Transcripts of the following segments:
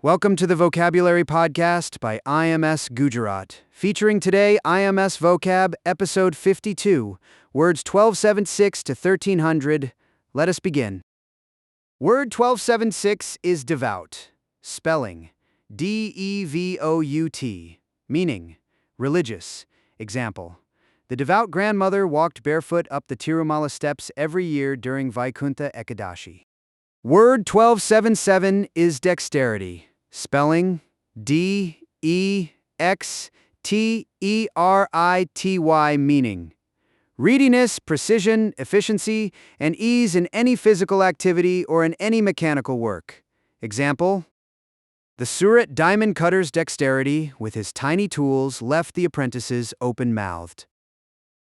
Welcome to the Vocabulary Podcast by IMS Gujarat, featuring today IMS Vocab, Episode 52, words 1276 to 1300. Let us begin. Word 1276 is devout. Spelling: D-E-V-O-U-T. Meaning: religious. Example: the devout grandmother walked barefoot up the Tirumala steps every year during Vaikuntha Ekadashi. Word 1277 is dexterity. Spelling: D-E-X-T-E-R-I-T-Y. Meaning: readiness, precision, efficiency, and ease in any physical activity or in any mechanical work. Example: the Surat diamond cutter's dexterity with his tiny tools left the apprentices open-mouthed.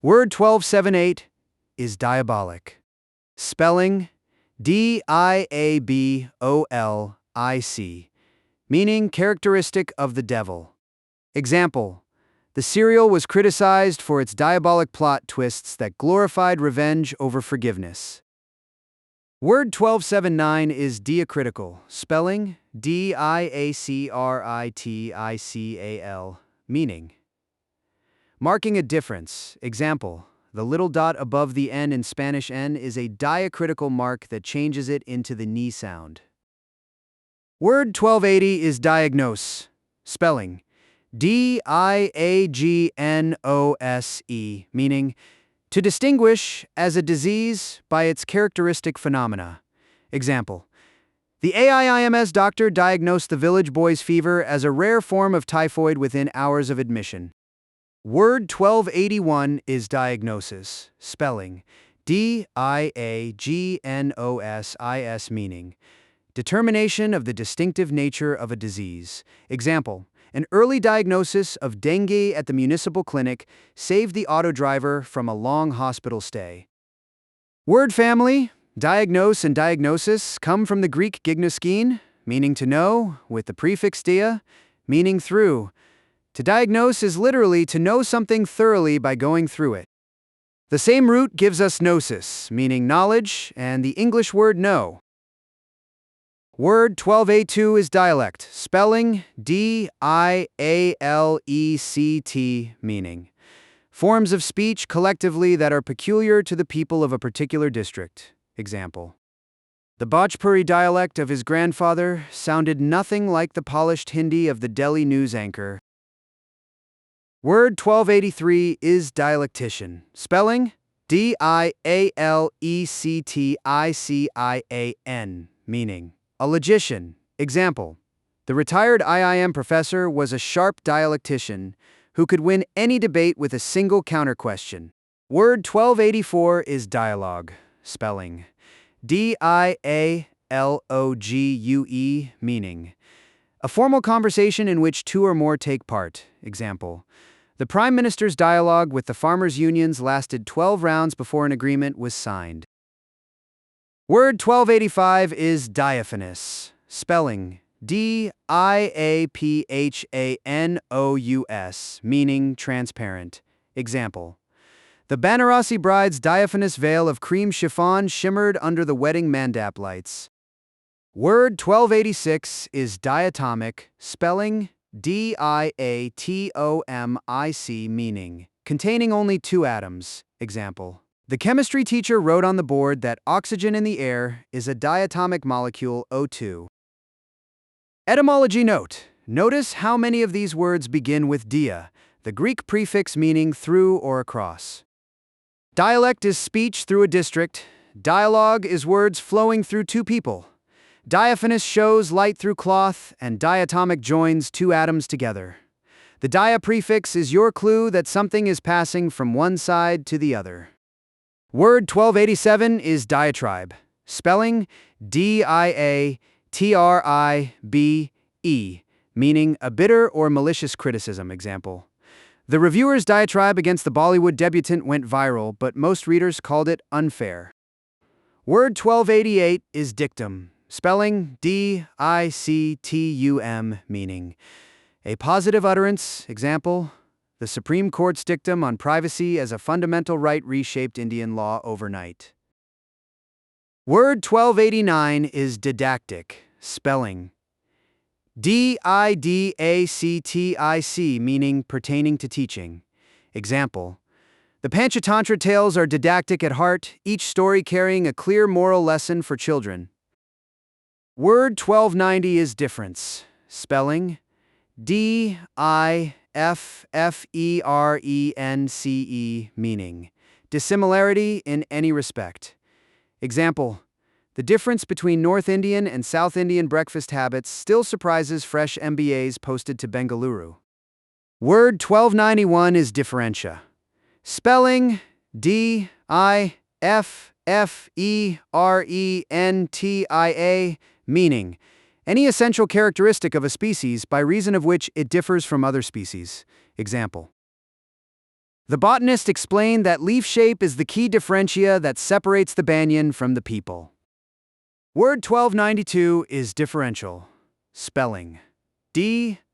Word 1278 is diabolic. Spelling: D-I-A-B-O-L-I-C. Meaning characteristic of the devil. Example: the serial was criticized for its diabolic plot twists that glorified revenge over forgiveness. Word 1279 is diacritical. Spelling: D-I-A-C-R-I-T-I-C-A-L. Meaning: marking a difference. Example: the little dot above the N in Spanish N is a diacritical mark that changes it into the ni sound. Word 1280 is diagnose. Spelling: D-I-A-G-N-O-S-E. Meaning: to distinguish as a disease by its characteristic phenomena. Example: the AIMS doctor diagnosed the village boy's fever as a rare form of typhoid within hours of admission. Word 1281 is diagnosis. Spelling: D-I-A-G-N-O-S-I-S. Meaning: determination of the distinctive nature of a disease. Example: an early diagnosis of dengue at the municipal clinic saved the auto driver from a long hospital stay. Word family: diagnose and diagnosis come from the Greek gignoskein, meaning to know, with the prefix dia, meaning through. To diagnose is literally to know something thoroughly by going through it. The same root gives us gnosis, meaning knowledge, and the English word know. Word 1282 is dialect. Spelling: D-I-A-L-E-C-T. Meaning: forms of speech collectively that are peculiar to the people of a particular district. Example: the Bhojpuri dialect of his grandfather sounded nothing like the polished Hindi of the Delhi news anchor. Word 1283 is dialectician. Spelling: D-I-A-L-E-C-T-I-C-I-A-N. Meaning: a logician. Example: the retired IIM professor was a sharp dialectician who could win any debate with a single counter-question. Word 1284 is dialogue. Spelling: D-I-A-L-O-G-U-E. Meaning: a formal conversation in which two or more take part. Example: the Prime Minister's dialogue with the farmers' unions lasted 12 rounds before an agreement was signed. Word 1285 is diaphanous. Spelling: D-I-A-P-H-A-N-O-U-S. Meaning transparent. Example: the Banarasi bride's diaphanous veil of cream chiffon shimmered under the wedding mandap lights. Word 1286 is diatomic. Spelling: D-I-A-T-O-M-I-C. Meaning: containing only two atoms. Example: the chemistry teacher wrote on the board that oxygen in the air is a diatomic molecule, O2. Etymology note: notice how many of these words begin with dia, the Greek prefix meaning through or across. Dialect is speech through a district. Dialogue is words flowing through two people. Diaphanous shows light through cloth, and diatomic joins two atoms together. The dia prefix is your clue that something is passing from one side to the other. Word 1287 is diatribe. Spelling: D-I-A-T-R-I-B-E. Meaning a bitter or malicious criticism. Example: the reviewer's diatribe against the Bollywood debutant went viral, but most readers called it unfair. Word 1288 is dictum. Spelling: D-I-C-T-U-M. Meaning a positive utterance. Example: the Supreme Court's dictum on privacy as a fundamental right reshaped Indian law overnight. Word 1289 is didactic. Spelling: Didactic, meaning pertaining to teaching. Example: the Panchatantra tales are didactic at heart, each story carrying a clear moral lesson for children. Word 1290 is difference. Spelling: Difference, meaning dissimilarity in any respect. Example: the difference between North Indian and South Indian breakfast habits still surprises fresh MBAs posted to Bengaluru. Word 1291 is differentia. Spelling: Differentia, meaning any essential characteristic of a species by reason of which it differs from other species. Example: the botanist explained that leaf shape is the key differentia that separates the banyan from the people. Word 1292 is differential. Spelling: Differential,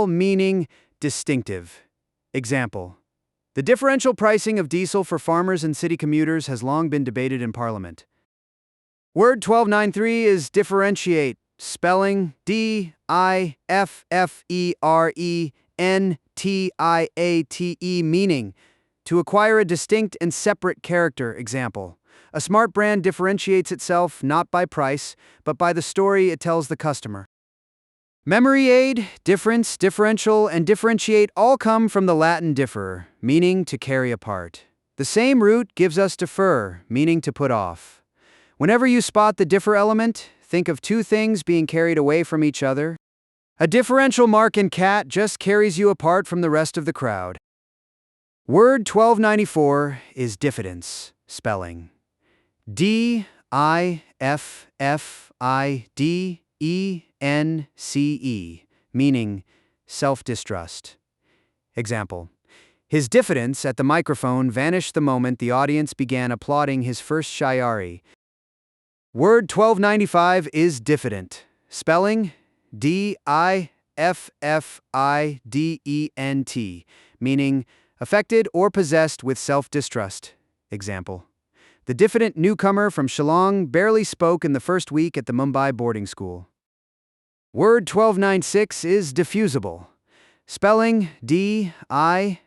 meaning distinctive. Example: the differential pricing of diesel for farmers and city commuters has long been debated in Parliament. Word 1293 is differentiate. Spelling: Differentiate, meaning to acquire a distinct and separate character. Example: a smart brand differentiates itself not by price, but by the story it tells the customer. Memory aid, difference, differential, and differentiate all come from the Latin differ, meaning to carry apart. The same root gives us defer, meaning to put off. Whenever you spot the differ element, think of two things being carried away from each other. A differential mark in cat just carries you apart from the rest of the crowd. Word 1294 is diffidence. Spelling: Diffidence, meaning self-distrust. Example: his diffidence at the microphone vanished the moment the audience began applauding his first shayari. Word 1295 is diffident. Spelling: Diffident, meaning affected or possessed with self-distrust. Example: the diffident newcomer from Shillong barely spoke in the first week at the Mumbai boarding school. Word 1296 is diffusible. Spelling: Diffusible,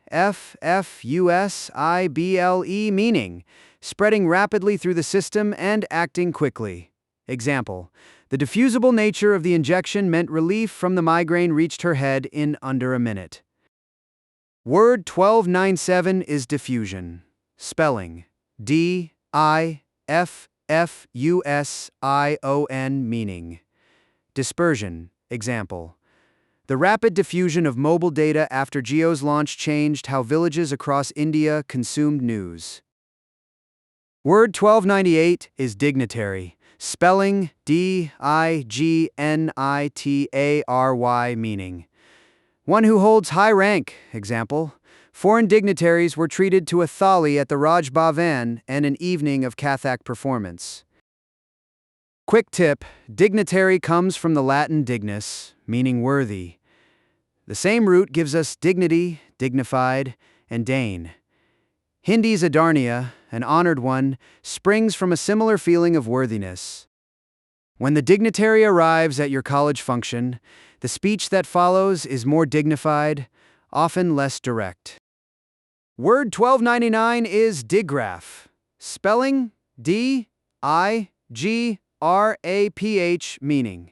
meaning spreading rapidly through the system and acting quickly. Example: the diffusible nature of the injection meant relief from the migraine reached her head in under a minute. Word 1297 is diffusion. Spelling: Diffusion, meaning dispersion. Example: the rapid diffusion of mobile data after Jio's launch changed how villages across India consumed news. Word 1298 is dignitary. Spelling: Dignitary, meaning one who holds high rank. Example: foreign dignitaries were treated to a thali at the Raj Bhavan and an evening of Kathak performance. Quick tip: dignitary comes from the Latin dignus, meaning worthy. The same root gives us dignity, dignified, and dane. Hindi's adarniya, an honored one, springs from a similar feeling of worthiness. When the dignitary arrives at your college function, the speech that follows is more dignified, often less direct. Word 1299 is digraph. Spelling: Digraph, meaning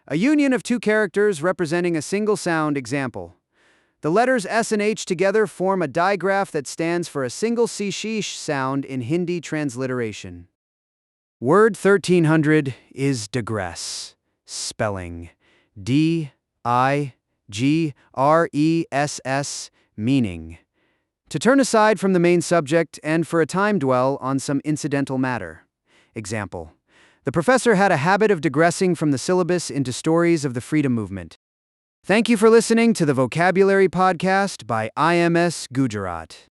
a union of two characters representing a single sound. Example: the letters S and H together form a digraph that stands for a single sheesh sound in Hindi transliteration. Word 1300 is digress. Spelling: Digress, meaning to turn aside from the main subject and for a time dwell on some incidental matter. Example: the professor had a habit of digressing from the syllabus into stories of the freedom movement. Thank you for listening to the Vocabulary Podcast by IMS Gujarat.